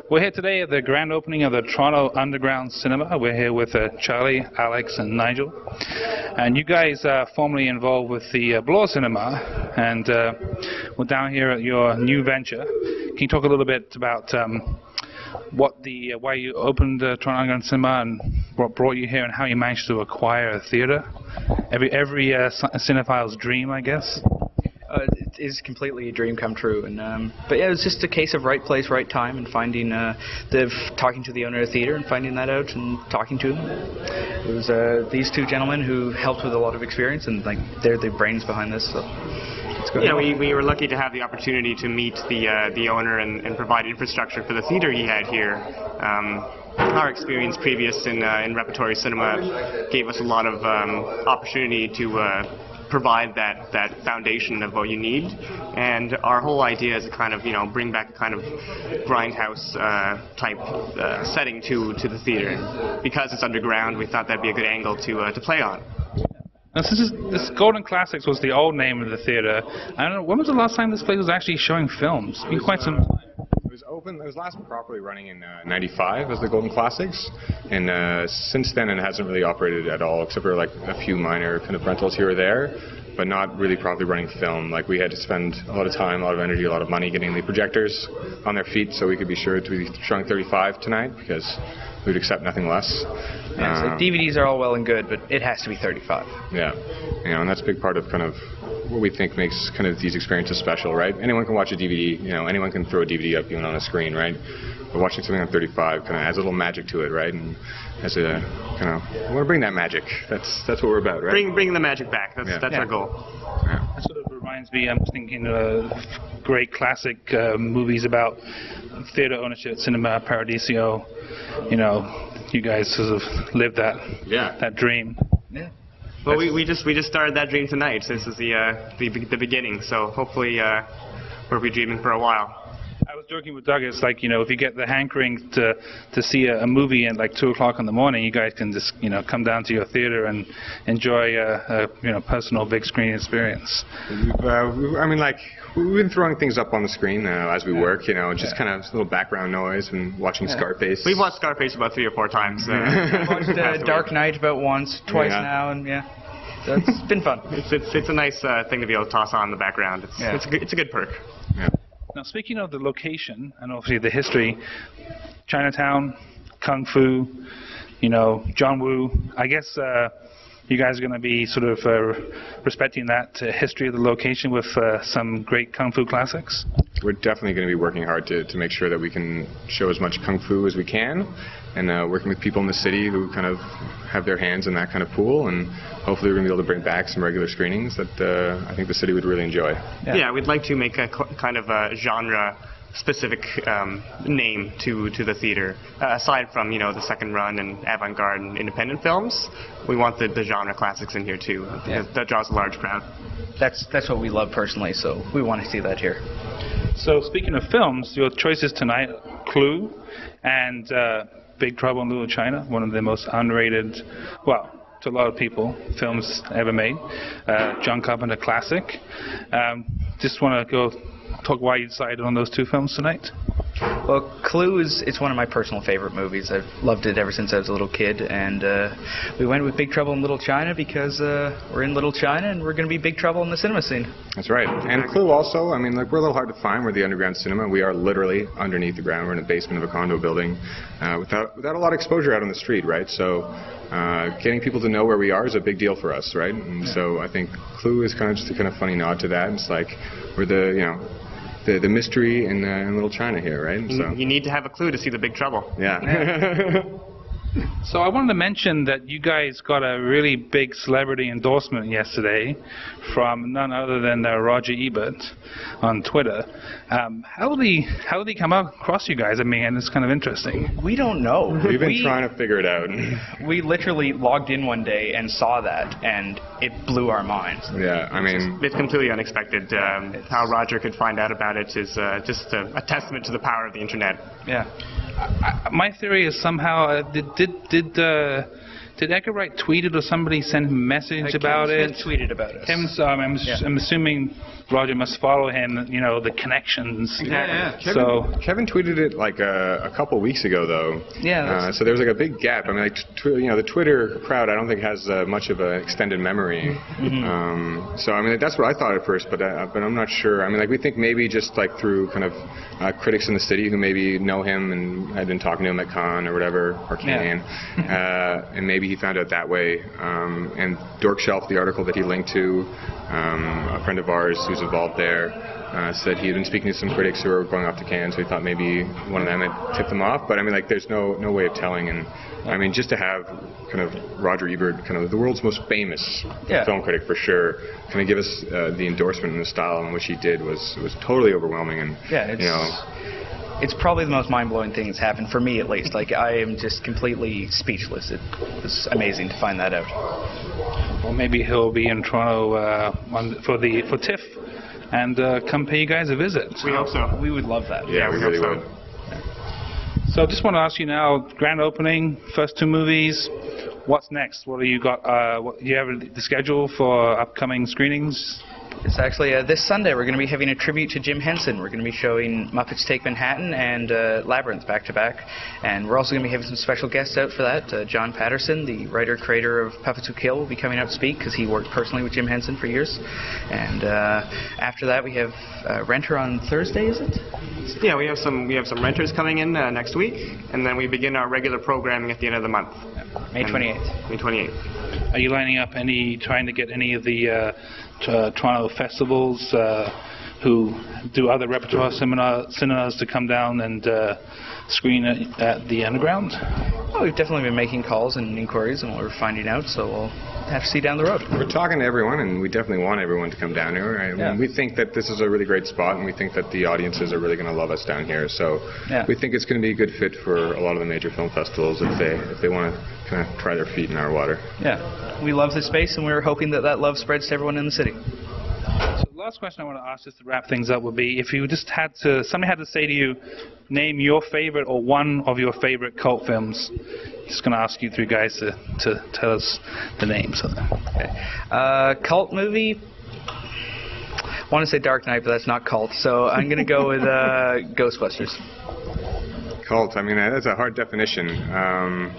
We're here today at the grand opening of the Toronto Underground Cinema. We're here with Charlie, Alex, and Nigel. And you guys are formerly involved with the Bloor Cinema, and we're down here at your new venture. Can you talk a little bit about why you opened Toronto Underground Cinema and what brought you here, and how you managed to acquire a theater? Every cinephile's dream, I guess. It is completely a dream come true, and but yeah, it was just a case of right place, right time, and finding talking to the owner of the theater and finding that out and talking to him. It was these two gentlemen who helped with a lot of experience, and like they're the brains behind this. So it's good. Yeah, we were lucky to have the opportunity to meet the owner and provide infrastructure for the theater he had here. Our experience previous in repertory cinema gave us a lot of opportunity to provide that foundation of what you need, and our whole idea is to kind of bring back a kind of grindhouse type setting to the theater. And because it's underground, we thought that'd be a good angle to play on. Now, this Golden Classics was the old name of the theater. I don't know, when was the last time this place was actually showing films? It's been quite some time. It was last properly running in '95 as the Golden Classics, and since then it hasn't really operated at all, except for like a few minor kind of rentals here or there, but not really properly running film. Like, we had to spend a lot of time, a lot of energy, a lot of money getting the projectors on their feet so we could be sure to be showing 35 tonight, because we would accept nothing less. Yeah, so DVDs are all well and good, but it has to be 35. Yeah, and that's a big part of kind of what we think makes kind of these experiences special, right? Anyone can watch a DVD, anyone can throw a DVD up even on a screen, right? But watching something on 35 kind of adds a little magic to it, right? And as a kind of, I want to bring that magic. That's what we're about, right? Bring the magic back. That's our goal. Yeah. That sort of reminds me, I'm thinking of great classic movies about theater ownership, Cinema Paradiso. You guys sort of lived that dream. Yeah. Well, we just started that dream tonight. This is the beginning. So hopefully we'll be dreaming for a while. I was joking with Doug. It's like, if you get the hankering to see a movie at like 2 o'clock in the morning, you guys can just come down to your theater and enjoy a personal big screen experience. We've been throwing things up on the screen as we work, just kind of a little background noise and watching Scarface. We've watched Scarface about 3 or 4 times. Watched Dark Knight about twice now, and so it's been fun. It's a nice thing to be able to toss on in the background. It's a good perk. Yeah. Now, speaking of the location and obviously the history, Chinatown, Kung Fu, John Woo, I guess you guys are going to be sort of respecting that history of the location with some great Kung Fu classics? We're definitely going to be working hard to make sure that we can show as much Kung Fu as we can, and working with people in the city who kind of have their hands in that kind of pool, and hopefully we're going to be able to bring back some regular screenings that I think the city would really enjoy. Yeah, we'd like to make a kind of a genre-specific name to the theater. Aside from, the second run and avant-garde and independent films, we want the genre classics in here too. That draws a large crowd. That's what we love personally, so we want to see that here. So speaking of films, your choices tonight, Clue and Big Trouble in Little China, one of the most underrated, well, to a lot of people, films ever made. John Carpenter classic. Just want to go talk why you decided on those 2 films tonight. Well, Clue it's one of my personal favorite movies. I've loved it ever since I was a little kid, and we went with Big Trouble in Little China because we're in Little China and we're going to be big trouble in the cinema scene. That's right. And Clue also, we're a little hard to find. We're the underground cinema. We are literally underneath the ground. We're in the basement of a condo building without a lot of exposure out on the street, right? So getting people to know where we are is a big deal for us, right? And so I think Clue is kind of just a kind of funny nod to that. It's like we're the mystery in Little China here, right? So you need to have a clue to see the Big Trouble. Yeah. So I wanted to mention that you guys got a really big celebrity endorsement yesterday from none other than Roger Ebert on Twitter. How did he come across you guys? It's kind of interesting. We don't know. We've been trying to figure it out. We literally logged in one day and saw that, and it blew our minds. Yeah, it's completely unexpected. How Roger could find out about it is just a testament to the power of the internet. Yeah. My theory is somehow did Did Edgar Wright tweet it or somebody sent him a message about Kevin it? Smith tweeted about it. Kevin, I'm assuming Roger must follow him, you know, the connections. Yeah. Kevin tweeted it like a couple weeks ago, though. Yeah. So there was like a big gap. I mean, like, you know, the Twitter crowd, I don't think has much of an extended memory. So I mean, that's what I thought at first, but I'm not sure. I mean, like, we think maybe just like through kind of critics in the city who maybe know him and had been talking to him at Cannes or whatever, or Cannes, and maybe he found out that way. And Dork Shelf, the article that he linked to, a friend of ours who's involved there, said he had been speaking to some critics who were going off to Cannes, so he thought maybe one of them had tipped them off. But I mean, like, there's no way of telling. And I mean, just to have kind of Roger Ebert, kind of the world's most famous film critic for sure, kind of give us the endorsement and the style in which he did was totally overwhelming. And it's probably the most mind-blowing thing that's happened for me, at least. Like, I am just completely speechless. It was amazing to find that out. Well, maybe he'll be in Toronto for TIFF and come pay you guys a visit. We hope so. We would love that. Yeah, we really would. So I just want to ask you now, grand opening, first 2 movies. What's next? What do you got? Do you have the schedule for upcoming screenings? It's actually this Sunday we're going to be having a tribute to Jim Henson. We're going to be showing Muppets Take Manhattan and Labyrinth back-to-back. And we're also going to be having some special guests out for that. John Patterson, the writer-creator of Puppets Who Kill, will be coming out to speak because he worked personally with Jim Henson for years. And after that we have Renter on Thursday, is it? Yeah, we have some renters coming in next week, and then we begin our regular programming at the end of the month. May 28th. May 28th. Are you lining up trying to get any of the Toronto festivals who do other repertoire cinemas to come down and screen at the Underground? Well, we've definitely been making calls and inquiries, and we're finding out, so we'll have to see down the road. We're talking to everyone, and we definitely want everyone to come down here. I mean, we think that this is a really great spot, and we think that the audiences are really going to love us down here. So we think it's going to be a good fit for a lot of the major film festivals if they want to kind of try their feet in our water. Yeah, we love this space, and we're hoping that love spreads to everyone in the city. So the last question I want to ask, just to wrap things up, would be if you just somebody had to say to you, name your favorite or one of your favorite cult films. Just going to ask you 3 guys to tell us the names of them. Okay. Cult movie. I want to say Dark Knight, but that's not cult, so I'm going to go with Ghostbusters. Cult. I mean, that's a hard definition. I'm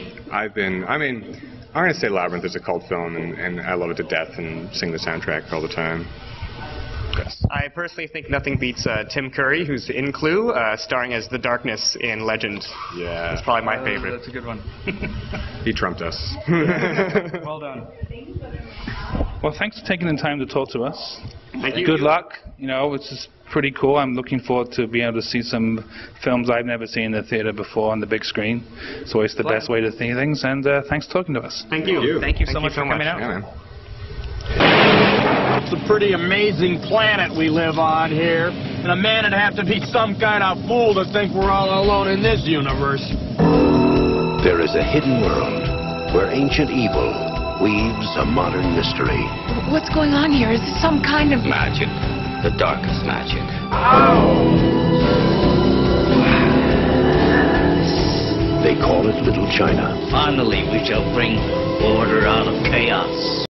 going to say Labyrinth is a cult film, and I love it to death and sing the soundtrack all the time. I personally think nothing beats Tim Curry, who's in Clue, starring as the Darkness in Legend. Yeah. That's probably my favorite. That's a good one. He trumped us. Well done. Well, thanks for taking the time to talk to us. Thank you. Good luck. You know, it's just pretty cool. I'm looking forward to being able to see some films I've never seen in the theater before on the big screen. It's always the best way to see things, and thanks for talking to us. Thank you. Thank you so much for coming out. Yeah, man. It's a pretty amazing planet we live on here, and a man would have to be some kind of fool to think we're all alone in this universe. There is a hidden world where ancient evil weaves a modern mystery. What's going on here? Is this some kind of... Magic. The darkest magic. They call it Little China. Finally, we shall bring order out of chaos.